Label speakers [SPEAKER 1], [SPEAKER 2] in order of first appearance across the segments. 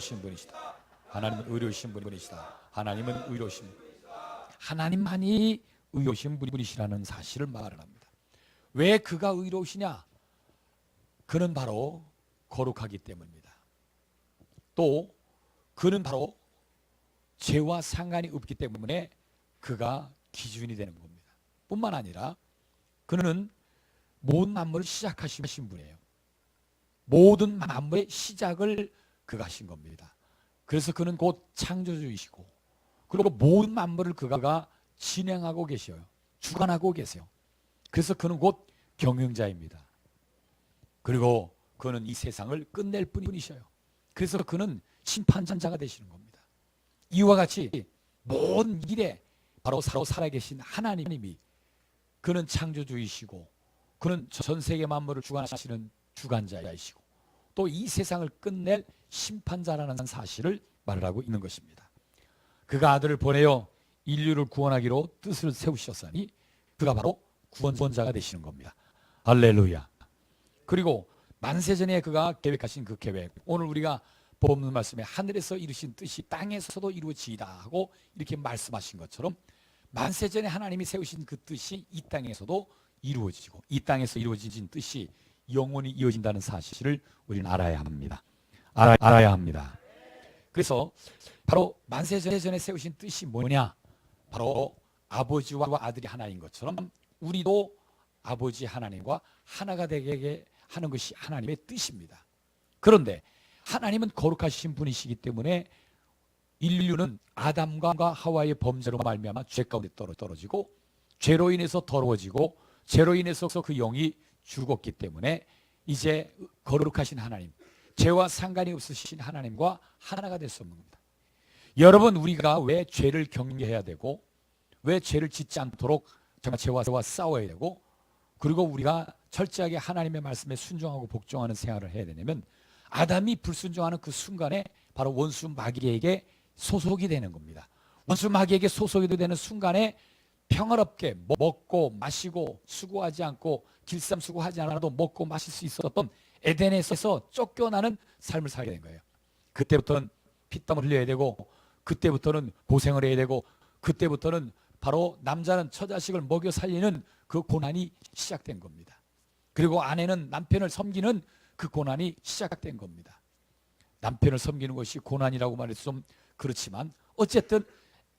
[SPEAKER 1] 의로우신 분이시다. 하나님은 의로우신 분이시다. 하나님은 의로우신 분. 하나님만이 의로우신 분이시라는 사실을 말을 합니다. 왜 그가 의로우시냐? 그는 바로 거룩하기 때문입니다. 또 그는 바로 죄와 상관이 없기 때문에 그가 기준이 되는 겁니다. 뿐만 아니라 그는 모든 만물을 시작하신 분이에요. 모든 만물의 시작을 그가 하신 겁니다. 그래서 그는 곧 창조주이시고, 그리고 모든 만물을 그가 진행하고 계셔요. 주관하고 계세요. 그래서 그는 곧 경영자입니다. 그리고 그는 이 세상을 끝낼 뿐이셔요. 그래서 그는 심판자가 되시는 겁니다. 이와 같이 모든 일에 바로 살아계신 하나님이, 그는 창조주이시고, 그는 전 세계 만물을 주관하시는 주관자이시고, 또 이 세상을 끝낼 심판자라는 사실을 말을 하고 있는 것입니다. 그가 아들을 보내어 인류를 구원하기로 뜻을 세우셨으니 그가 바로 구원자가 되시는 겁니다. 할렐루야. 그리고 만세전에 그가 계획하신 그 계획, 오늘 우리가 본문 말씀에 하늘에서 이루신 뜻이 땅에서도 이루어지이다 하고 이렇게 말씀하신 것처럼, 만세전에 하나님이 세우신 그 뜻이 이 땅에서도 이루어지고, 이 땅에서 이루어진 뜻이 영원히 이어진다는 사실을 우리는 알아야 합니다. 알아야 합니다. 그래서 바로 만세전에 세우신 뜻이 뭐냐? 바로 아버지와 아들이 하나인 것처럼 우리도 아버지 하나님과 하나가 되게 하는 것이 하나님의 뜻입니다. 그런데 하나님은 거룩하신 분이시기 때문에 인류는 아담과 하와의 범죄로 말미암아 죄 가운데 떨어지고, 죄로 인해서 더러워지고, 죄로 인해서 그 영이 죽었기 때문에 이제 거룩하신 하나님, 죄와 상관이 없으신 하나님과 하나가 될 수 없는 겁니다. 여러분, 우리가 왜 죄를 경계해야 되고, 왜 죄를 짓지 않도록 정말 죄와 싸워야 되고, 그리고 우리가 철저하게 하나님의 말씀에 순종하고 복종하는 생활을 해야 되냐면, 아담이 불순종하는 그 순간에 바로 원수 마귀에게 소속이 되는 겁니다. 원수 마귀에게 소속이 되는 순간에 평화롭게 먹고 마시고 수고하지 않고 길쌈수고하지 않아도 먹고 마실 수 있었던 에덴에서 쫓겨나는 삶을 살게 된 거예요. 그때부터는 피땀을 흘려야 되고, 그때부터는 고생을 해야 되고, 그때부터는 바로 남자는 처자식을 먹여 살리는 그 고난이 시작된 겁니다. 그리고 아내는 남편을 섬기는 그 고난이 시작된 겁니다. 남편을 섬기는 것이 고난이라고 말해서 좀 그렇지만, 어쨌든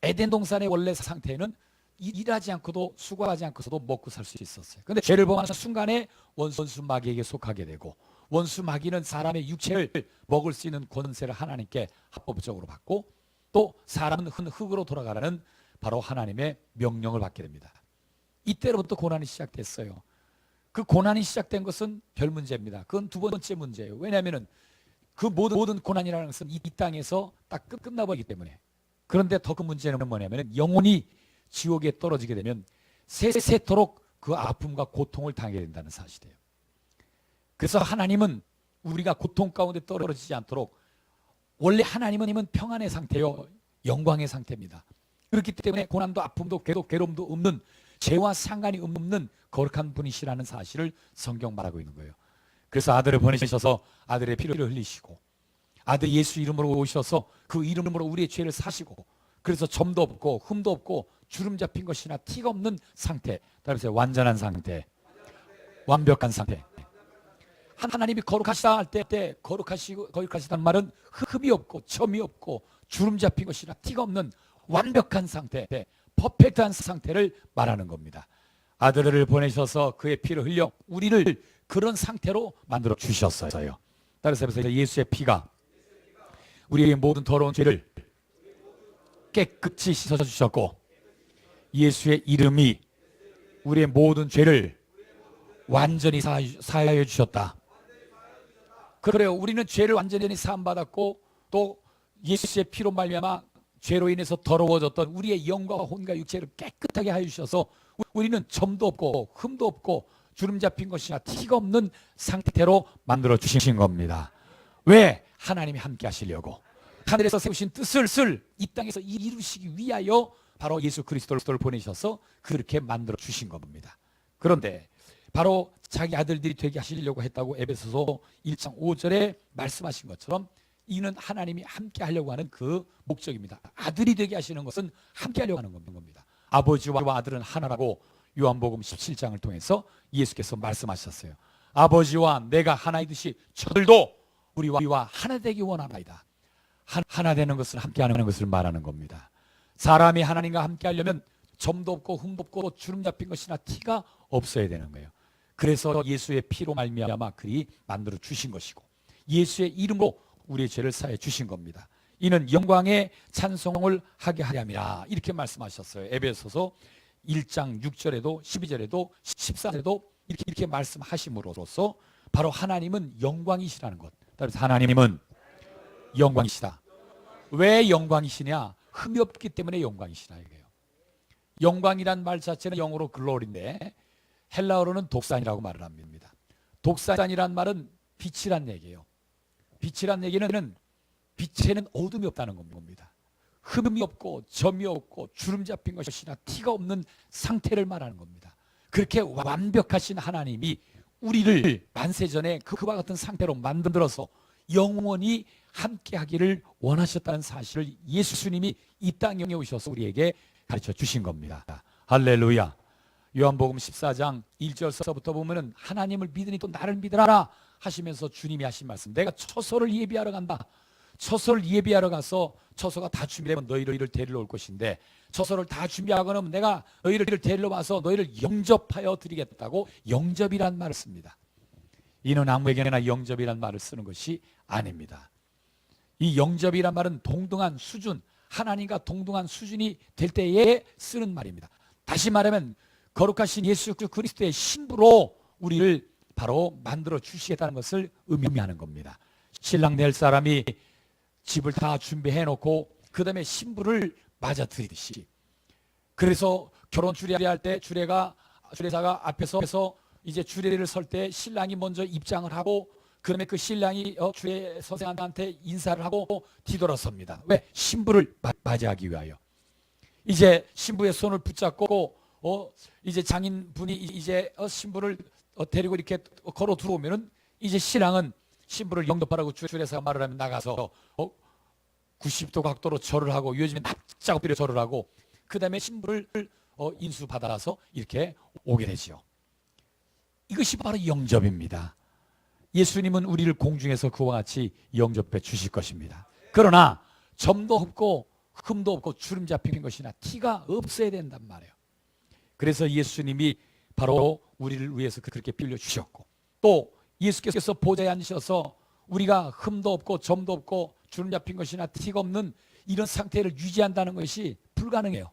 [SPEAKER 1] 에덴 동산의 원래 상태는 일하지 않고도 수고하지 않고서도 먹고 살 수 있었어요. 그런데 죄를 범하는 순간에 원수 마귀에게 속하게 되고, 원수 마귀는 사람의 육체를 먹을 수 있는 권세를 하나님께 합법적으로 받고, 또 사람은 흙으로 돌아가라는 바로 하나님의 명령을 받게 됩니다. 이때로부터 고난이 시작됐어요. 그 고난이 시작된 것은 별 문제입니다. 그건 두 번째 문제예요. 왜냐하면 그 모든 고난이라는 것은 이 땅에서 딱 끝나버리기 때문에. 그런데 더 큰 문제는 뭐냐면, 영혼이 지옥에 떨어지게 되면 세세토록 그 아픔과 고통을 당하게 된다는 사실이에요. 그래서 하나님은 우리가 고통 가운데 떨어지지 않도록, 원래 하나님은 평안의 상태요, 영광의 상태입니다. 그렇기 때문에 고난도 아픔도 괴로움도 없는, 죄와 상관이 없는 거룩한 분이시라는 사실을 성경 말하고 있는 거예요. 그래서 아들을 보내셔서 아들의 피를 흘리시고, 아들 예수 이름으로 오셔서 그 이름으로 우리의 죄를 사시고, 그래서 점도 없고 흠도 없고 주름 잡힌 것이나 티가 없는 상태, 따라서 완전한 상태, 완벽한 상태. 하나님이 거룩하시다 할 때 거룩하시다는 말은 흠이 없고 점이 없고 주름 잡힌 것이나 티가 없는 완벽한 상태, 퍼펙트한 상태를 말하는 겁니다. 아들을 보내셔서 그의 피를 흘려 우리를 그런 상태로 만들어 주셨어요. 따라서 예수의 피가 우리의 모든 더러운 죄를 깨끗이 씻어주셨고, 예수의 이름이 우리의 모든 죄를 완전히 사하여 주셨다. 그래요. 우리는 죄를 완전히 사함받았고, 또 예수의 피로 말미암아 죄로 인해서 더러워졌던 우리의 영과 혼과 육체를 깨끗하게 하여 주셔서 우리는 점도 없고 흠도 없고 주름 잡힌 것이나 티가 없는 상태로 만들어 주신 겁니다. 왜? 하나님이 함께 하시려고, 하늘에서 세우신 뜻을 이 땅에서 이루시기 위하여 바로 예수 그리스도를 보내셔서 그렇게 만들어 주신 겁니다. 그런데 바로 자기 아들들이 되게 하시려고 했다고 에베소서 1장 5절에 말씀하신 것처럼 이는 하나님이 함께 하려고 하는 그 목적입니다. 아들이 되게 하시는 것은 함께 하려고 하는 겁니다. 아버지와 아들은 하나라고 요한복음 17장을 통해서 예수께서 말씀하셨어요. 아버지와 내가 하나이듯이 저들도 우리와 하나 되기 원합니다. 하나 되는 것은 함께하는 것을 말하는 겁니다. 사람이 하나님과 함께하려면 점도 없고 흠도 없고 주름 잡힌 것이나 티가 없어야 되는 거예요. 그래서 예수의 피로 말미암아 그리 만들어 주신 것이고 예수의 이름으로 우리의 죄를 사해 주신 겁니다. 이는 영광의 찬송을 하게 하려니라 이렇게 말씀하셨어요. 에베소서 1장 6절에도 12절에도 14절에도 이렇게 말씀하심으로써 바로 하나님은 영광이시라는 것. 따라서 하나님은 영광이시다. 왜 영광이시냐? 흠이 없기 때문에 영광이시다 이거예요. 영광이란 말 자체는 영어로 글로리인데 헬라어로는 독산이라고 말을 합니다. 독산이란 말은 빛이란 얘기예요. 빛이란 얘기는 빛에는 어둠이 없다는 겁니다. 흠이 없고 점이 없고 주름 잡힌 것이나 티가 없는 상태를 말하는 겁니다. 그렇게 완벽하신 하나님이 우리를 만세전에 그와 같은 상태로 만들어서 영원히 함께하기를 원하셨다는 사실을 예수님이 이 땅에 오셔서 우리에게 가르쳐 주신 겁니다. 할렐루야. 요한복음 14장 1절서부터 보면은 하나님을 믿으니 또 나를 믿으라 하시면서 주님이 하신 말씀, 내가 처소를 예비하러 간다. 처소를 예비하러 가서 처소가 다 준비되면 너희를 데리러 올 것인데 처소를 다 준비하고 나면 내가 너희를 데리러 와서 너희를 영접하여 드리겠다고 영접이란 말을 씁니다. 이는 아무에게나 영접이란 말을 쓰는 것이 아닙니다. 이 영접이란 말은 동등한 수준, 하나님과 동등한 수준이 될 때에 쓰는 말입니다. 다시 말하면 거룩하신 예수 그리스도의 신부로 우리를 바로 만들어 주시겠다는 것을 의미하는 겁니다. 신랑 될 사람이 집을 다 준비해 놓고 그 다음에 신부를 맞아들이듯이, 그래서 결혼 주례할 때 주례사가 앞에서 이제 주례를 설 때 신랑이 먼저 입장을 하고 그 다음에 그 신랑이 주례 선생한테 인사를 하고 뒤돌아섭니다. 왜? 신부를 맞이하기 위하여. 이제 신부의 손을 붙잡고 이제 장인분이 이제 신부를 데리고 이렇게 걸어 들어오면은 이제 신랑은 신부를 영접하라고 주례사가 말을 하면 나가서 90도 각도로 절을 하고, 요즘에 납작 엎드려 절을 하고 그 다음에 신부를 인수받아서 이렇게 오게 되죠. 이것이 바로 영접입니다. 예수님은 우리를 공중에서 그와 같이 영접해 주실 것입니다. 그러나 점도 없고 흠도 없고 주름 잡힌 것이나 티가 없어야 된단 말이에요. 그래서 예수님이 바로 우리를 위해서 그렇게 빌려 주셨고, 또 예수께서 보좌에 앉으셔서 우리가 흠도 없고 점도 없고 주름 잡힌 것이나 티가 없는 이런 상태를 유지한다는 것이 불가능해요.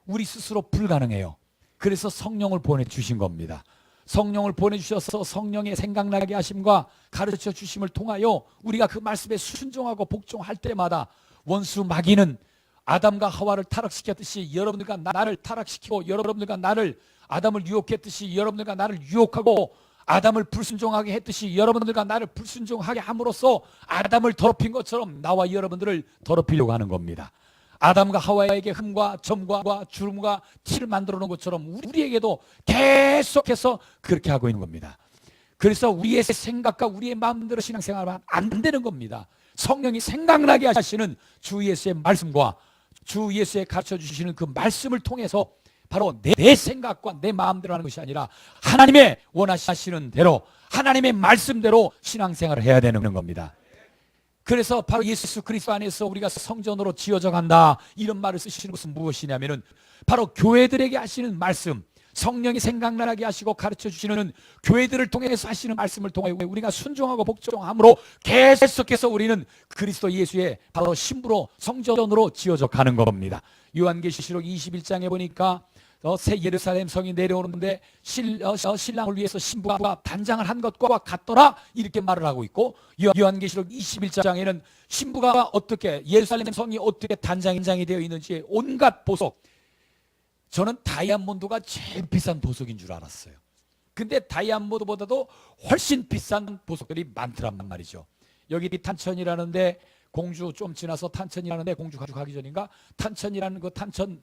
[SPEAKER 1] 우리 스스로 불가능해요. 그래서 성령을 보내주신 겁니다. 성령을 보내주셔서 성령의 생각나게 하심과 가르쳐 주심을 통하여 우리가 그 말씀에 순종하고 복종할 때마다 원수 마귀는 아담과 하와를 타락시켰듯이 여러분들과 나를 타락시키고, 여러분들과 나를 아담을 유혹했듯이 여러분들과 나를 유혹하고, 아담을 불순종하게 했듯이 여러분들과 나를 불순종하게 함으로써 아담을 더럽힌 것처럼 나와 여러분들을 더럽히려고 하는 겁니다. 아담과 하와에게 흠과 점과 주름과 티를 만들어 놓은 것처럼 우리에게도 계속해서 그렇게 하고 있는 겁니다. 그래서 우리의 생각과 우리의 마음대로 신앙생활하면 안 되는 겁니다. 성령이 생각나게 하시는 주 예수의 말씀과 주 예수의 가르쳐 주시는 그 말씀을 통해서 바로 내 생각과 내 마음대로 하는 것이 아니라 하나님의 원하시는 대로, 하나님의 말씀대로 신앙생활을 해야 되는 겁니다. 그래서 바로 예수 그리스도 안에서 우리가 성전으로 지어져 간다, 이런 말을 쓰시는 것은 무엇이냐면은 바로 교회들에게 하시는 말씀, 성령이 생각나게 하시고 가르쳐 주시는 교회들을 통해서 하시는 말씀을 통해 우리가 순종하고 복종함으로 계속해서 우리는 그리스도 예수의 바로 신부로 성전으로 지어져 가는 겁니다. 요한계시록 21장에 보니까 새 예루살렘 성이 내려오는데 신랑을 위해서 신부가 단장을 한 것과 같더라, 이렇게 말을 하고 있고, 요한계시록 21장에는 신부가 어떻게, 예루살렘 성이 어떻게 단장이 되어 있는지 온갖 보석, 저는 다이아몬드가 제일 비싼 보석인 줄 알았어요. 근데 다이아몬드보다도 훨씬 비싼 보석들이 많더란 말이죠. 여기 탄천이라는데, 공주 좀 지나서 탄천이라는데, 공주 가기 전인가 탄천이라는 그 탄천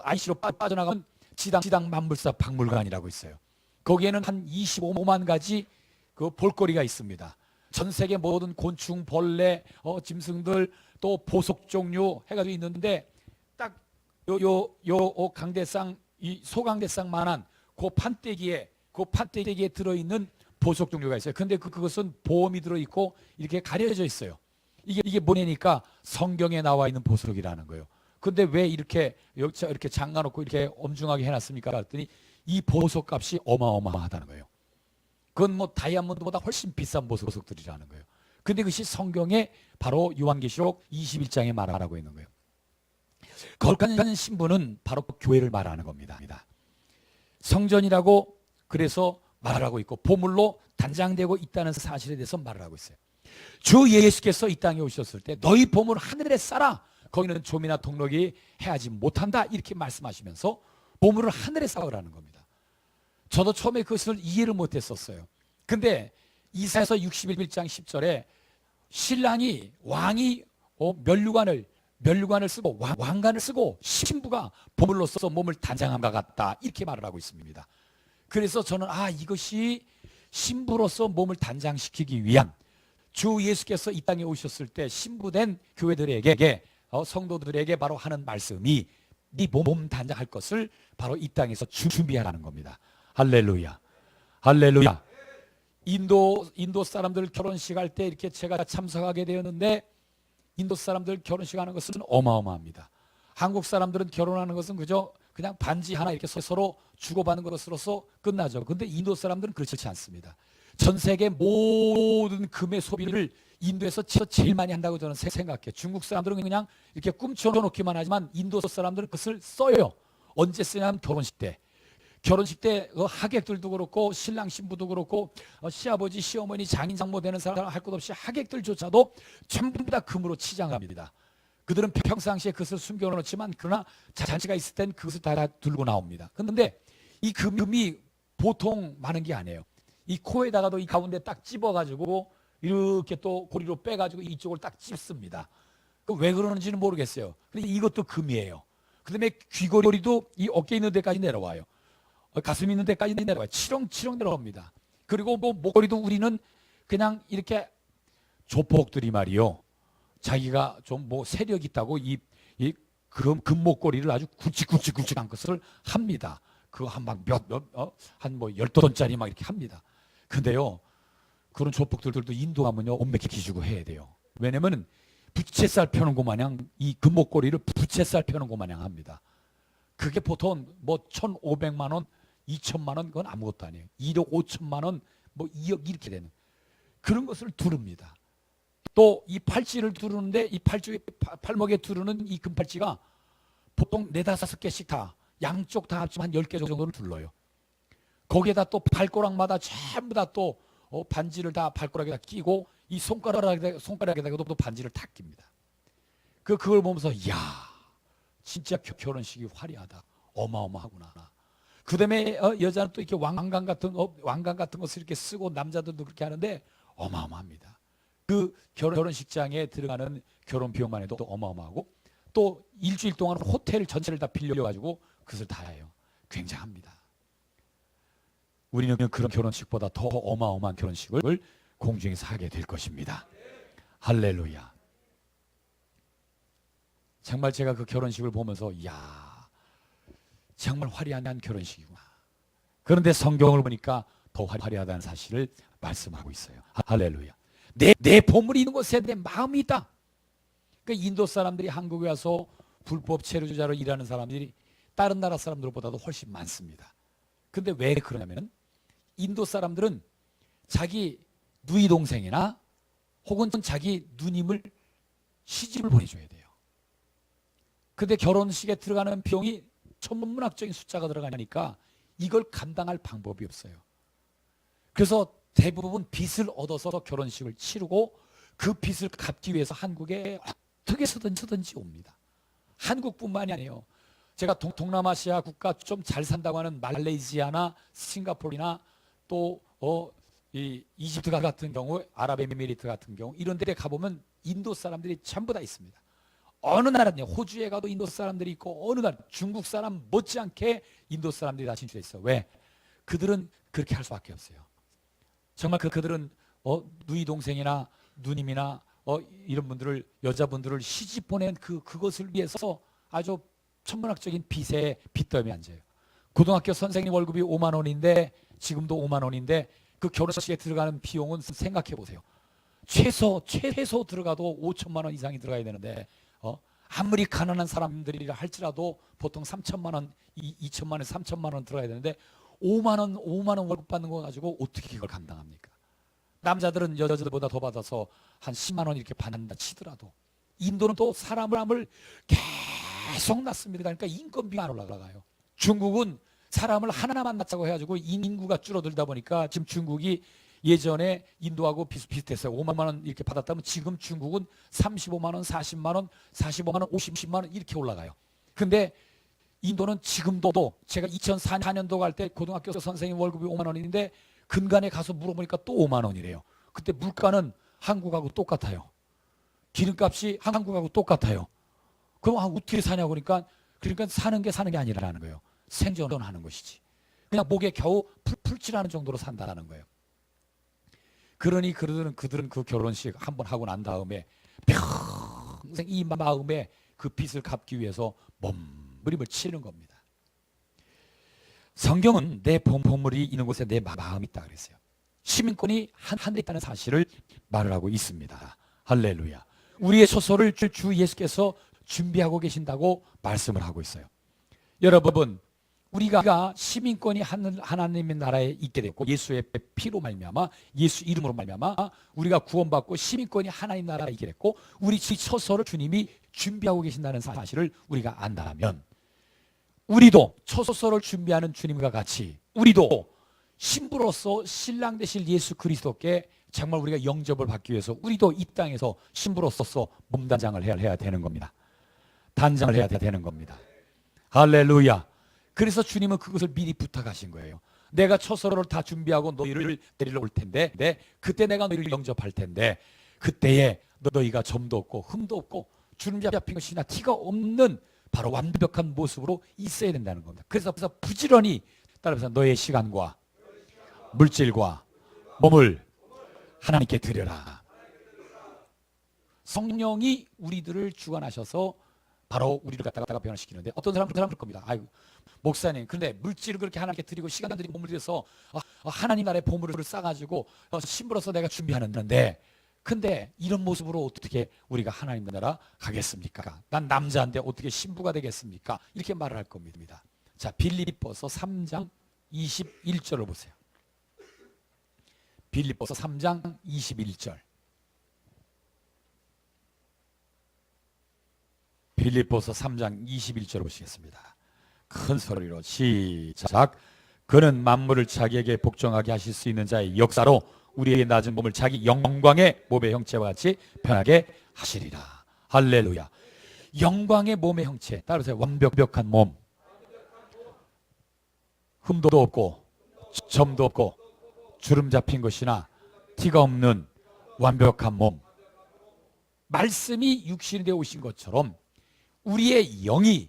[SPEAKER 1] IC로 빠져나가면 지당 만물사 박물관이라고 있어요. 거기에는 한 25만 가지 그 볼거리가 있습니다. 전 세계 모든 곤충, 벌레, 짐승들, 또 보석 종류 해가지고 있는데 딱 강대상, 이 소강대상만한 그 판때기에 들어있는 보석 종류가 있어요. 근데 그것은 보험이 들어있고 이렇게 가려져 있어요. 이게 뭐냐니까 성경에 나와 있는 보석이라는 거예요. 근데 왜 이렇게 장가놓고 이렇게 엄중하게 해놨습니까? 그랬더니 이 보석 값이 어마어마하다는 거예요. 그건 뭐 다이아몬드보다 훨씬 비싼 보석들이라는 거예요. 근데 그것이 성경에 바로 요한계시록 21장에 말하고 있는 거예요. 거룩한 신부는 바로 교회를 말하는 겁니다. 성전이라고 그래서 말하고 있고 보물로 단장되고 있다는 사실에 대해서 말을 하고 있어요. 주 예수께서 이 땅에 오셨을 때 너희 보물 하늘에 쌓아 거기는 좀이나 동력이 해하지 못한다 이렇게 말씀하시면서 보물을 하늘에 쌓으라는 겁니다. 저도 처음에 그것을 이해를 못했었어요. 근데 이사야서 61장 10절에 신랑이 왕이 면류관을 쓰고 왕관을 쓰고 신부가 보물로서 몸을 단장함과 같다 이렇게 말을 하고 있습니다. 그래서 저는 이것이 신부로서 몸을 단장시키기 위한 주 예수께서 이 땅에 오셨을 때 신부된 교회들에게 성도들에게 바로 하는 말씀이 네 몸 단장할 것을 바로 이 땅에서 준비하라는 겁니다. 할렐루야, 할렐루야. 인도 사람들 결혼식 할 때 이렇게 제가 참석하게 되었는데 인도 사람들 결혼식 하는 것은 어마어마합니다. 한국 사람들은 결혼하는 것은 그냥 반지 하나 이렇게 서로 주고받는 것으로서 끝나죠. 근데 인도 사람들은 그렇지 않습니다. 전 세계 모든 금의 소비를 인도에서 제일 많이 한다고 저는 생각해요. 중국 사람들은 그냥 이렇게 꿈쳐놓기만 하지만 인도 사람들은 그것을 써요. 언제 쓰냐면 결혼식 때 하객들도 그렇고 신랑 신부도 그렇고 시아버지 시어머니 장인 장모 되는 사람 할 것 없이 하객들조차도 전부 다 금으로 치장합니다. 그들은 평상시에 그것을 숨겨놓지만 그러나 잔치가 있을 땐 그것을 다 들고 나옵니다. 그런데 이 금이 보통 많은 게 아니에요. 이 코에다가도 이 가운데 딱 찝어가지고 이렇게 또 고리로 빼가지고 이쪽을 딱 찝습니다. 왜 그러는지는 모르겠어요. 근데 이것도 금이에요. 그 다음에 귀걸이도 이 어깨 있는 데까지 내려와요. 가슴 있는 데까지 내려와요. 치렁치렁 내려옵니다. 그리고 뭐 목걸이도 우리는 그냥 이렇게 조폭들이 말이요. 자기가 좀 뭐 세력 있다고 이 금목걸이를 아주 굵직굵직한 것을 합니다. 그거 한 뭐 10돈짜리 막 이렇게 합니다. 근데요, 그런 조폭들도 인도 가면요, 온맥히 기주고 해야 돼요. 왜냐면 부채살 펴는 것 마냥 이 금목걸이를 부채살 펴는 것 마냥 합니다. 그게 보통 뭐 1,500만 원, 2천만 원 그건 아무것도 아니에요. 1억 5천만 원, 뭐 2억 이렇게 되는 그런 것을 두릅니다. 또 이 팔찌를 두르는데 이 팔목에 두르는 이 금팔찌가 보통 4-5개씩 다 양쪽 다 합치면 한 10개 정도를 둘러요. 거기에다 또 발가락마다 전부 다 또 반지를 다 발가락에다 끼고 이 손가락에다가도 또 반지를 다 낍니다. 그걸 보면서 이야 진짜 결혼식이 화려하다. 어마어마하구나. 그 다음에 여자는 또 이렇게 왕관 같은 것을 이렇게 쓰고 남자들도 그렇게 하는데 어마어마합니다. 그 결혼식장에 들어가는 결혼 비용만 해도 어마어마하고 또 일주일 동안 호텔 전체를 다 빌려가지고 그것을 다 해요. 굉장합니다. 우리는 그런 결혼식보다 더 어마어마한 결혼식을 공중에서 하게 될 것입니다. 할렐루야. 정말 제가 그 결혼식을 보면서 이야 정말 화려한 결혼식이구나. 그런데 성경을 보니까 더 화려하다는 사실을 말씀하고 있어요. 할렐루야. 내 보물이 있는 곳에 내 마음이 있다. 그러니까 인도 사람들이 한국에 와서 불법 체류자로 일하는 사람들이 다른 나라 사람들보다도 훨씬 많습니다. 근데 왜 그러냐면 인도 사람들은 자기 누이 동생이나 혹은 자기 누님을 시집을 보내줘야 돼요. 근데 결혼식에 들어가는 비용이 천문학적인 숫자가 들어가니까 이걸 감당할 방법이 없어요. 그래서 대부분 빚을 얻어서 결혼식을 치르고 그 빚을 갚기 위해서 한국에 어떻게 서든지 옵니다. 한국뿐만이 아니에요. 제가 동남아시아 국가 좀 잘 산다고 하는 말레이시아나 싱가포르나 또 이 이집트 같은 경우, 아랍에미리트 같은 경우 이런 데에 가보면 인도 사람들이 전부 다 있습니다. 어느 나라든지 호주에 가도 인도 사람들이 있고 어느 나라 중국 사람 못지않게 인도 사람들이 다 진출해 있어요. 왜? 그들은 그렇게 할 수밖에 없어요. 정말 그들은 누이 동생이나 누님이나 이런 분들을 여자분들을 시집 보낸 그것을 위해서 아주 천문학적인 빚에 빚더미 앉아요. 고등학교 선생님 월급이 5만 원인데 지금도 5만 원인데 그 결혼식에 들어가는 비용은 생각해 보세요. 최소 들어가도 5천만 원 이상이 들어가야 되는데 아무리 가난한 사람들이라 할지라도 보통 3천만 원, 2천만 원, 3천만 원 들어가야 되는데 5만 원 월급 받는 거 가지고 어떻게 그걸 감당합니까? 남자들은 여자들보다 더 받아서 한 10만 원 이렇게 받는다 치더라도 인도는 또 사람을 계속 낳습니다. 그러니까 인건비가 안 올라가요. 중국은 사람을 하나 만났다고 해가지고 인구가 줄어들다 보니까 지금 중국이 예전에 인도하고 비슷했어요. 5만 원 이렇게 받았다면 지금 중국은 35만 원, 40만 원, 45만 원, 50만 원 이렇게 올라가요. 근데 인도는 지금도 제가 2004년도 갈 때 고등학교 선생님 월급이 5만 원인데 근간에 가서 물어보니까 또 5만 원이래요. 그때 물가는 한국하고 똑같아요. 기름값이 한국하고 똑같아요. 그럼 어떻게 사냐고 그러니까 사는 게 아니라는 거예요. 생존하는 것이지. 그냥 목에 겨우 풀칠하는 정도로 산다는 거예요. 그러니 그들은 그 결혼식 한번 하고 난 다음에 평생 이 마음에 그 빚을 갚기 위해서 몸부림을 치는 겁니다. 성경은 내 보물이 있는 곳에 내 마음이 있다 그랬어요. 시민권이 한 대 있다는 사실을 말을 하고 있습니다. 할렐루야. 우리의 처소를 주 예수께서 준비하고 계신다고 말씀을 하고 있어요. 여러분, 우리가 시민권이 하나님의 나라에 있게 됐고 예수의 피로 말미암아 예수 이름으로 말미암아 우리가 구원받고 시민권이 하나님 나라에 있게 됐고 우리 처소를 주님이 준비하고 계신다는 사실을 우리가 안다면 우리도 처소를 준비하는 주님과 같이 우리도 신부로서 신랑 되실 예수 그리스도께 정말 우리가 영접을 받기 위해서 우리도 이 땅에서 신부로서 몸단장을 해야 되는 겁니다. 단장을 해야 되는 겁니다. 할렐루야. 그래서 주님은 그것을 미리 부탁하신 거예요. 내가 처소를 다 준비하고 너희를 데리러 올 텐데 그때 내가 너희를 영접할 텐데 그때에 너희가 점도 없고 흠도 없고 주름 잡힌 것이나 티가 없는 바로 완벽한 모습으로 있어야 된다는 겁니다. 그래서 부지런히 따라서 너의 시간과 물질과 몸을 하나님께 드려라. 성령이 우리들을 주관하셔서 바로 우리를 갖다가 변화시키는데 어떤 사람은 그럴 겁니다. 아이고, 목사님, 그런데 물질을 그렇게 하나님께 드리고 시간 드리고 몸을 들여서 하나님 나라의 보물을 싸가지고 신부로서 내가 준비하는데 근데 이런 모습으로 어떻게 우리가 하나님 나라 가겠습니까? 난 남자인데 어떻게 신부가 되겠습니까? 이렇게 말을 할 겁니다. 자, 빌립보서 3장 21절을 보세요. 빌립보서 3장 21절. 빌립보서 3장 21절 보시겠습니다. 큰 소리로 시작. 그는 만물을 자기에게 복종하게 하실 수 있는 자의 역사로 우리의 낮은 몸을 자기 영광의 몸의 형체와 같이 변하게 하시리라. 할렐루야. 영광의 몸의 형체, 따라서 완벽한 몸, 흠도 없고 점도 없고 주름 잡힌 것이나 티가 없는 완벽한 몸. 말씀이 육신이 되어 오신 것처럼 우리의 영이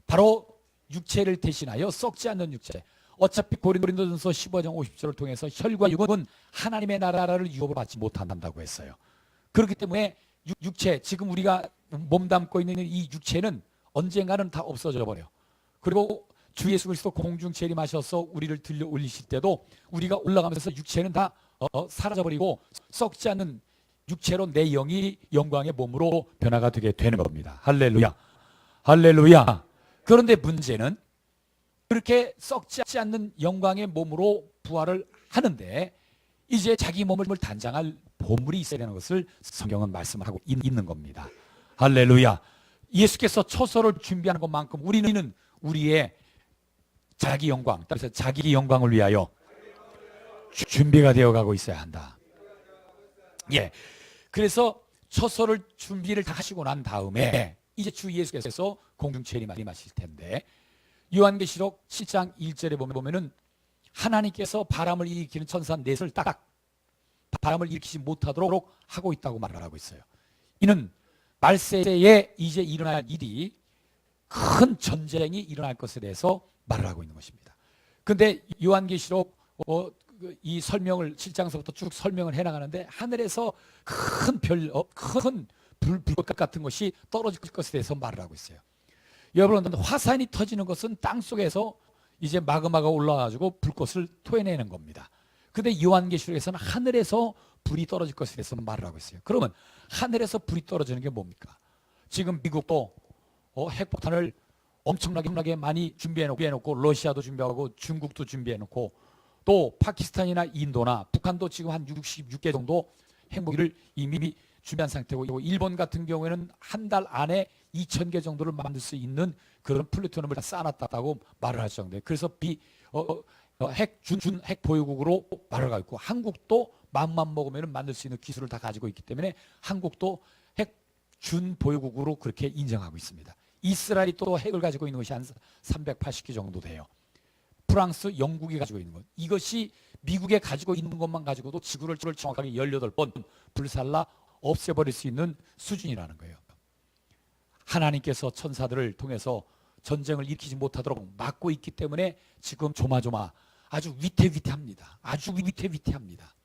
[SPEAKER 1] 바로 육체를 대신하여 썩지 않는 육체. 어차피 고린도전서 15장 50절을 통해서 혈과 육은 하나님의 나라를 유업을 받지 못한다고 했어요. 그렇기 때문에 육체, 지금 우리가 몸담고 있는 이 육체는 언젠가는 다 없어져 버려. 그리고 주 예수 그리스도 공중 재림하셔서 우리를 들려 올리실 때도 우리가 올라가면서 육체는 다 사라져버리고 썩지 않는 육체로 내 영이 영광의 몸으로 변화가 되게 되는 겁니다. 할렐루야. 할렐루야. 그런데 문제는 그렇게 썩지 않는 영광의 몸으로 부활을 하는데 이제 자기 몸을 단장할 보물이 있어야 되는 것을 성경은 말씀을 하고 있는 겁니다. 할렐루야. 예수께서 처소를 준비하는 것만큼 우리는 우리의 자기 영광, 따라서 자기 영광을 위하여 준비가 되어가고 있어야 한다. 예. 그래서 처소를 준비를 다 하시고 난 다음에 이제 주 예수께서 공중 재림하실 텐데 요한계시록 7장 1절에 보면은 하나님께서 바람을 일으키는 천사 넷을 딱 바람을 일으키지 못하도록 하고 있다고 말을 하고 있어요. 이는 말세에 이제 일어날 일이 큰 전쟁이 일어날 것에 대해서 말을 하고 있는 것입니다. 그런데 요한계시록 이 설명을 7장서부터 쭉 설명을 해나가는데 하늘에서 큰 불꽃 같은 것이 떨어질 것에 대해서 말을 하고 있어요. 여러분, 화산이 터지는 것은 땅 속에서 이제 마그마가 올라와가지고 불꽃을 토해내는 겁니다. 근데 요한계시록에서는 하늘에서 불이 떨어질 것에 대해서 말을 하고 있어요. 그러면 하늘에서 불이 떨어지는 게 뭡니까? 지금 미국도 핵폭탄을 엄청나게 많이 준비해놓고 러시아도 준비하고 중국도 준비해놓고 또 파키스탄이나 인도나 북한도 지금 한 66개 정도 핵무기를 이미 준비한 상태고, 일본 같은 경우에는 한 달 안에 2,000개 정도를 만들 수 있는 그런 플루토늄을 다 쌓아놨다고 말을 할 정도예요. 그래서 핵 보유국으로 말을 하고 있고, 한국도 마음만 먹으면 만들 수 있는 기술을 다 가지고 있기 때문에 한국도 핵 준 보유국으로 그렇게 인정하고 있습니다. 이스라엘이 또 핵을 가지고 있는 것이 한 380개 정도 돼요. 프랑스, 영국이 가지고 있는 것, 이것이 미국에 가지고 있는 것만 가지고도 지구를 정확하게 18번 불살라 없애버릴 수 있는 수준이라는 거예요. 하나님께서 천사들을 통해서 전쟁을 일으키지 못하도록 막고 있기 때문에 지금 조마조마 아주 위태위태합니다. 아주 위태위태합니다.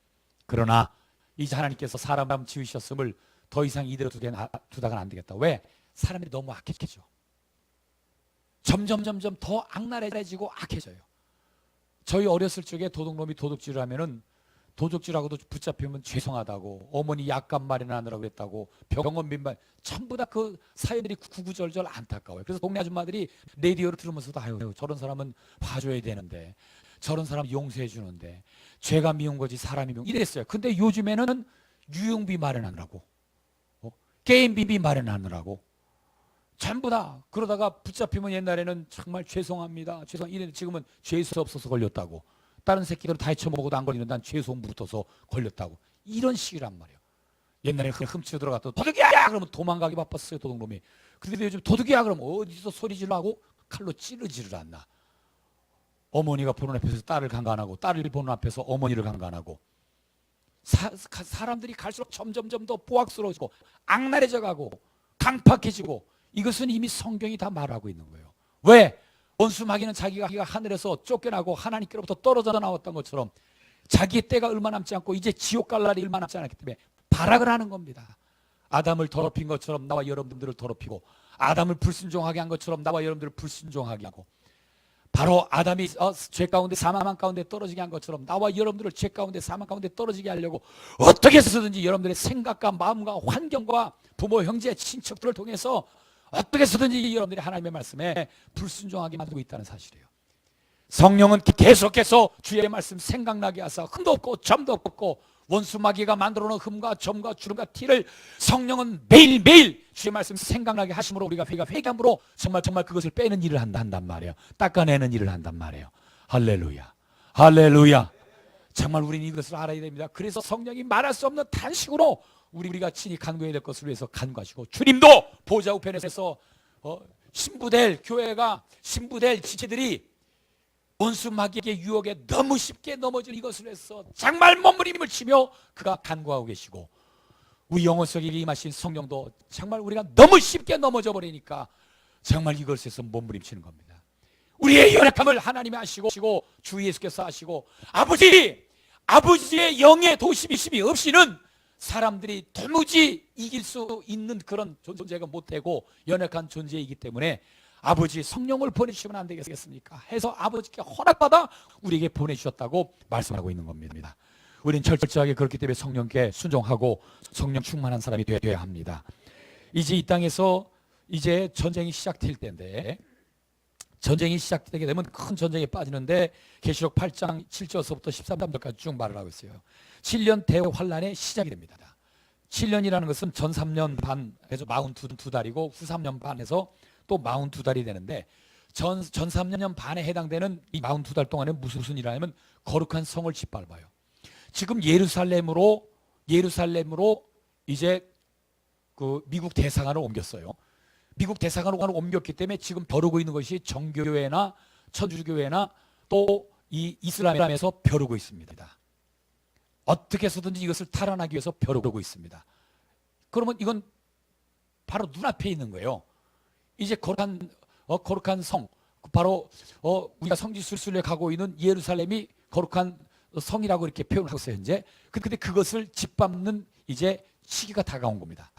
[SPEAKER 1] 그러나 이제 하나님께서 사람 지으셨음을 더 이상 이대로 두다가는 안 되겠다. 왜? 사람이 너무 악해져. 점점 더 악랄해지고 악해져요. 저희 어렸을 적에 도둑놈이 도둑질을 하면은 도둑질하고도 붙잡히면 죄송하다고, 어머니 약간 마련하느라고 그랬다고, 병원 빈말, 전부 다 그 사연들이 구구절절 안타까워요. 그래서 동네 아줌마들이 라디오를 들으면서도 아유, 저런 사람은 봐줘야 되는데, 저런 사람 용서해 주는데, 죄가 미운 거지 사람이 미운, 이랬어요. 근데 요즘에는 유흥비 마련하느라고, 게임비 마련하느라고 전부 다 그러다가 붙잡히면 옛날에는 정말 죄송합니다, 이랬는데 지금은 죄수 없어서 걸렸다고, 다른 새끼들은 다 헤쳐먹어도 안 걸리는 난 죄송 붙어서 걸렸다고, 이런 식이란 말이에요. 옛날에 훔치러 들어갔다 도둑이야 그러면 도망가기 바빴어요, 도둑놈이. 그런데 요즘 도둑이야 그러면 어디서 소리질러 하고 칼로 찌르지를 않나. 어머니가 보는 앞에서 딸을 강간하고, 딸을 보는 앞에서 어머니를 강간하고, 사람들이 갈수록 점점 더 포악스러워지고 악랄해져 가고 강팍해지고, 이것은 이미 성경이 다 말하고 있는 거예요. 왜? 원수 마귀는 자기가 하늘에서 쫓겨나고 하나님께로부터 떨어져 나왔던 것처럼 자기의 때가 얼마 남지 않고 이제 지옥 갈 날이 얼마 남지 않았기 때문에 발악을 하는 겁니다. 아담을 더럽힌 것처럼 나와 여러분들을 더럽히고, 아담을 불순종하게 한 것처럼 나와 여러분들을 불순종하게 하고, 바로 아담이 죄 가운데 사망 가운데 떨어지게 한 것처럼 나와 여러분들을 죄 가운데 사망 가운데 떨어지게 하려고 어떻게 해서든지 여러분들의 생각과 마음과 환경과 부모, 형제, 친척들을 통해서 어떻게 해서든지 여러분들이 하나님의 말씀에 불순종하게 만들고 있다는 사실이에요. 성령은 계속해서 주의 말씀 생각나게 하사 흠도 없고 점도 없고, 원수 마귀가 만들어놓은 흠과 점과 주름과 티를 성령은 매일매일 주의 말씀 생각나게 하심으로 우리가 회개함으로 정말 그것을 빼는 일을 한단 말이에요. 닦아내는 일을 한단 말이에요. 할렐루야, 할렐루야. 정말 우리는 이것을 알아야 됩니다. 그래서 성령이 말할 수 없는 단식으로 우리가 친히 간구해야 될 것을 위해서 간구하시고, 주님도 보좌 우편에서 신부될 교회가, 신부될 지체들이 원수 마귀의 유혹에 너무 쉽게 넘어질 이것을 해서 정말 몸부림을 치며 그가 간구하고 계시고, 우리 영혼 속에 임하신 성령도 정말 우리가 너무 쉽게 넘어져 버리니까 정말 이것에서 몸부림치는 겁니다. 우리의 연약함을 하나님이 아시고 주 예수께서 아시고, 아버지의 영의 도심이 없이는 사람들이 도무지 이길 수 있는 그런 존재가 못되고 연약한 존재이기 때문에 아버지 성령을 보내주시면 안 되겠습니까? 해서 아버지께 허락받아 우리에게 보내주셨다고 말씀하고 있는 겁니다. 우리는 철저하게 그렇기 때문에 성령께 순종하고 성령 충만한 사람이 되어야 합니다. 이제 이 땅에서 이제 전쟁이 시작될 때인데, 전쟁이 시작되게 되면 큰 전쟁에 빠지는데 계시록 8장 7절서부터 13절까지 쭉 말을 하고 있어요. 7년 대환란의 시작이 됩니다. 7년이라는 것은 전 3년 반 해서 42달이고 후 3년 반에서 또 42달이 되는데, 전 3년 반에 해당되는 이 42달 동안에 무슨 일을 하냐면 거룩한 성을 짓밟아요. 지금 예루살렘으로 이제 그 미국 대사관을 옮겼어요. 미국 대사관을 옮겼기 때문에 지금 벼르고 있는 것이 정교회나 천주교회나 또 이 이슬람에서 벼르고 있습니다. 어떻게 해서든지 이것을 탈환하기 위해서 벼르고 있습니다. 그러면 이건 바로 눈앞에 있는 거예요. 이제 거룩한 성, 바로 우리가 성지순례 가고 있는 예루살렘이 거룩한 성이라고 이렇게 표현하고 있어요. 현재. 근데 그것을 짓밟는 이제 시기가 다가온 겁니다.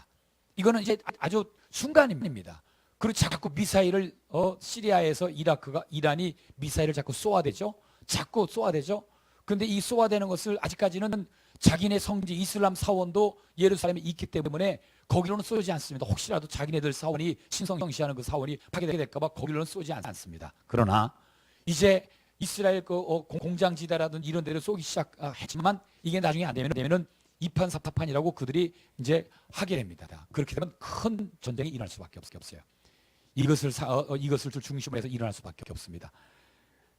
[SPEAKER 1] 이거는 이제 아주 순간입니다. 그리고 자꾸 미사일을 시리아에서 이란이 미사일을 자꾸 쏘아대죠. 자꾸 쏘아대죠. 그런데 이 쏘아대는 것을 아직까지는 자기네 성지 이슬람 사원도 예루살렘에 있기 때문에 거기로는 쏘지 않습니다. 혹시라도 자기네들 사원이 신성시하는 그 사원이 파괴되게 될까봐 거기로는 쏘지 않습니다. 그러나 이제 이스라엘 공장지대라든지 이런 데를 쏘기 시작했지만 이게 나중에 안 되면은 이판사판이라고 그들이 이제 하게 됩니다. 그렇게 되면 큰 전쟁이 일어날 수밖에 없어요. 이것을 중심으로 해서 일어날 수밖에 없습니다.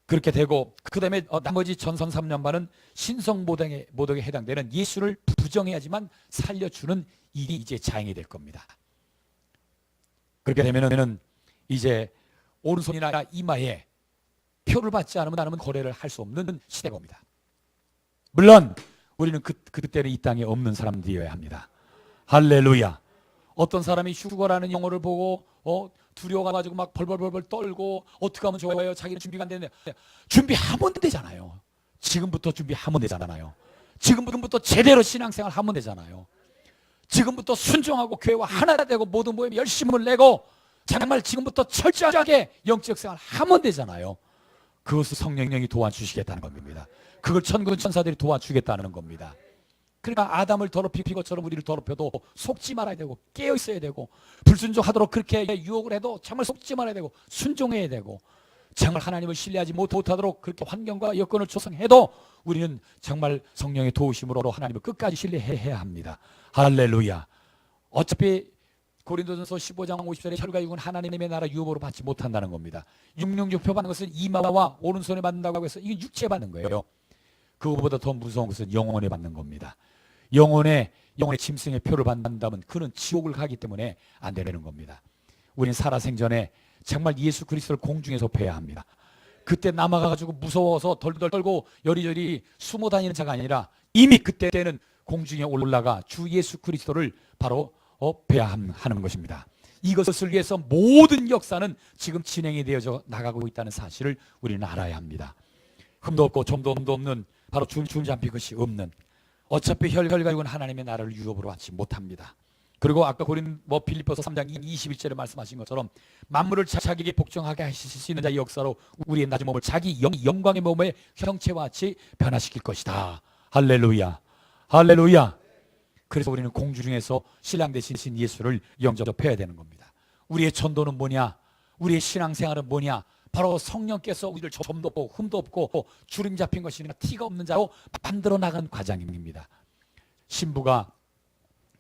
[SPEAKER 1] 그렇게 되고 그 다음에 나머지 전선 3년반은 신성모독에 해당되는 예수를 부정해야지만 살려주는 일이 이제 자행이 될 겁니다. 그렇게 되면은 이제 오른손이나 이마에 표를 받지 않으면 거래를 할 수 없는 시대가 옵니다. 물론 우리는 그때는 이 땅에 없는 사람들이어야 합니다. 할렐루야. 어떤 사람이 휴거라는 영어를 보고 두려워가지고 막 벌벌벌 떨고 어떻게 하면 좋아요? 자기는 준비가 안 되는데 준비하면 되잖아요. 지금부터 준비하면 되잖아요. 지금부터 제대로 신앙생활 하면 되잖아요. 지금부터 순종하고 교회와 하나 되고 모든 모임에 열심을 내고 정말 지금부터 철저하게 영적 생활 하면 되잖아요. 그것을 성령이 도와주시겠다는 겁니다. 그걸 천군 천사들이 도와주겠다는 겁니다. 그러니까 아담을 더럽힌 것처럼 우리를 더럽혀도 속지 말아야 되고 깨어 있어야 되고 불순종하도록 그렇게 유혹을 해도 정말 속지 말아야 되고 순종해야 되고 정말 하나님을 신뢰하지 못하도록 그렇게 환경과 여건을 조성해도 우리는 정말 성령의 도우심으로 하나님을 끝까지 신뢰해야 합니다. 할렐루야. 어차피 고린도전서 15장 50절에 혈과 육은 하나님의 나라 유업으로 받지 못한다는 겁니다. 육령육표 받는 것은 이마와 오른손에 받는다고 해서 이게 육체에 받는 거예요. 그거보다 더 무서운 것은 영혼에 받는 겁니다. 영혼의 짐승의 표를 받는다면 그는 지옥을 가기 때문에 안 되는 겁니다. 우리는 살아생전에 정말 예수 그리스도를 공중에서 뵈야 합니다. 그때 남아가지고 무서워서 덜덜 떨고 여리저리 숨어 다니는 자가 아니라 이미 그때는 공중에 올라가 주 예수 그리스도를 바로 뵈야 하는 것입니다. 이것을 위해서 모든 역사는 지금 진행이 되어져 나가고 있다는 사실을 우리는 알아야 합니다. 흠도 없고 점도 없는 바로 줄잡힌 것이 없는 어차피 혈과 육은 하나님의 나라를 유업으로 받지 못합니다. 그리고 아까 빌립보서 3장 21절에 말씀하신 것처럼 만물을 자기에게 복종하게 하실 수 있는 자의 역사로 우리의 낮은 몸을 자기 영광의 몸의 형체와 같이 변화시킬 것이다. 할렐루야. 할렐루야. 그래서 우리는 공주 중에서 신랑 되신 예수를 영접해야 되는 겁니다. 우리의 전도는 뭐냐? 우리의 신앙생활은 뭐냐? 바로 성령께서 우리를 점도 없고 흠도 없고 주름 잡힌 것이나 티가 없는 자로 만들어 나간 과정입니다. 신부가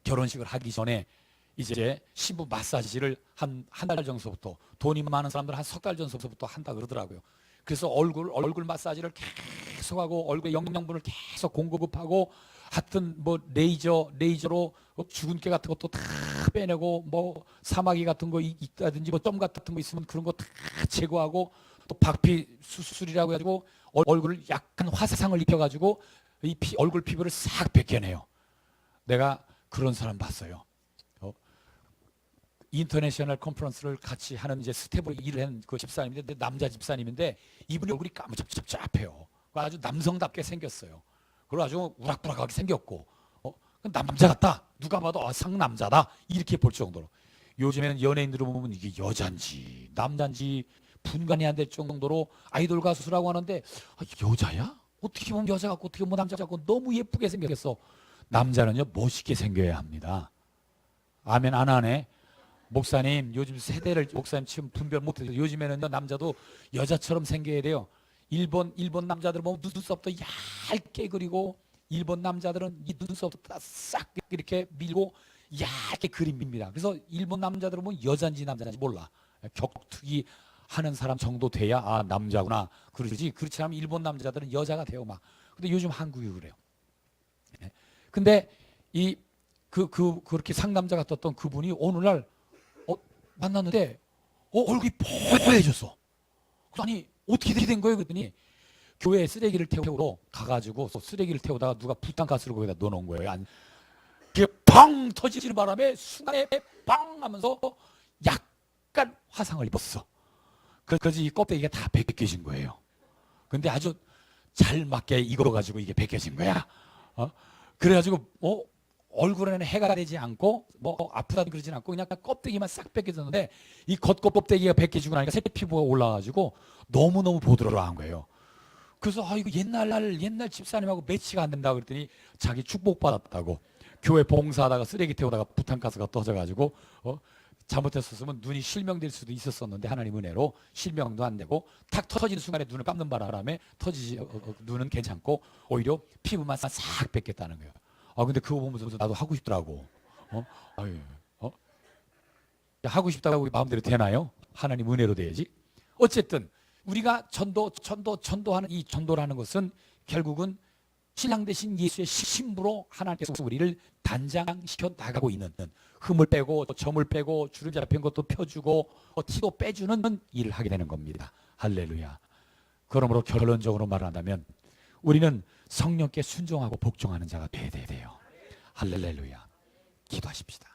[SPEAKER 1] 결혼식을 하기 전에 이제 신부 마사지를 한 달 전서부터 돈이 많은 사람들은 한 석 달 전서부터 한다 그러더라고요. 그래서 얼굴 마사지를 계속하고 얼굴에 영양분을 계속 공급하고 하여튼 뭐 레이저로 죽은 깨 같은 것도 다 빼내고 뭐 사마귀 같은 거 있다든지 뭐 점 같은 거 있으면 그런 거 다 제거하고 또 박피 수술이라고 해가지고 얼굴을 약간 화상을 입혀가지고 이 얼굴 피부를 싹 벗겨내요. 내가 그런 사람 봤어요. 인터내셔널 컨퍼런스를 같이 하는 이제 스텝으로 일을 한 그 집사님인데 남자 집사님인데 이분이 얼굴이 까무잡잡해요. 아주 남성답게 생겼어요. 그리고 아주 우락부락하게 생겼고 남자 같다. 누가 봐도 상남자다. 이렇게 볼 정도로. 요즘에는 연예인들을 보면 이게 여잔지 남잔지 분간이 안 될 정도로 아이돌 가수라고 하는데 여자야? 어떻게 보면 여자 같고 어떻게 보면 남자 같고 너무 예쁘게 생겼어. 남자는요 멋있게 생겨야 합니다. 아멘 안 하네. 목사님 요즘 세대를 목사님 지금 분별 못해요. 요즘에는요 남자도 여자처럼 생겨야 돼요. 일본 남자들 보면 눈썹도 얇게 그리고 일본 남자들은 이 눈썹도 싹 이렇게 밀고 얇게 그립니다. 그래서 일본 남자들은 보면 여잔지 남자인지 몰라. 격투기 하는 사람 정도 돼야 남자구나 그러지. 그렇지 않으면 일본 남자들은 여자가 돼요 막. 근데 요즘 한국이 그래요. 근데 그렇게 상남자 같았던 그분이 오늘날 만났는데 얼굴이 뽀해졌어. 아니 어떻게 된 거예요? 그랬더니 교회에 쓰레기를 태우러 가가지고 쓰레기를 태우다가 누가 부탄가스를 거기다 넣어놓은 거예요. 그게 팡 터지는 바람에 순간에 빵 하면서 약간 화상을 입었어. 그래서 이 껍데기가 다 벗겨진 거예요. 근데 아주 잘 맞게 익어가지고 이게 벗겨진 거야. 그래가지고 얼굴에는 해가 되지 않고 뭐 아프다 그러진 않고 그냥 껍데기만 싹 벗겨졌는데 이 겉껍데기가 벗겨지고 나니까 새 피부가 올라가지고 너무너무 보드러워한 거예요. 그래서 이거 옛날 집사님하고 매치가 안 된다 그랬더니 자기 축복받았다고 교회 봉사하다가 쓰레기 태우다가 부탄가스가 터져가지고 잘못했었으면 눈이 실명될 수도 있었었는데 하나님 은혜로 실명도 안 되고 탁 터지는 순간에 눈을 감는 바람에 터지지 눈은 괜찮고 오히려 피부만 싹 뺏겠다는 거예요. 근데 그거 보면서 나도 하고 싶더라고. 하고 싶다고 우리 마음대로 되나요? 하나님 은혜로 돼야지. 어쨌든 우리가 전도하는 이 전도라는 것은 결국은 신랑 되신 예수의 신부로 하나님께서 우리를 단장시켜 나가고 있는 흠을 빼고 점을 빼고 주름 잡힌 것도 펴주고 티도 빼주는 일을 하게 되는 겁니다. 할렐루야. 그러므로 결론적으로 말한다면 우리는 성령께 순종하고 복종하는 자가 돼야 돼요. 할렐루야. 기도하십시다.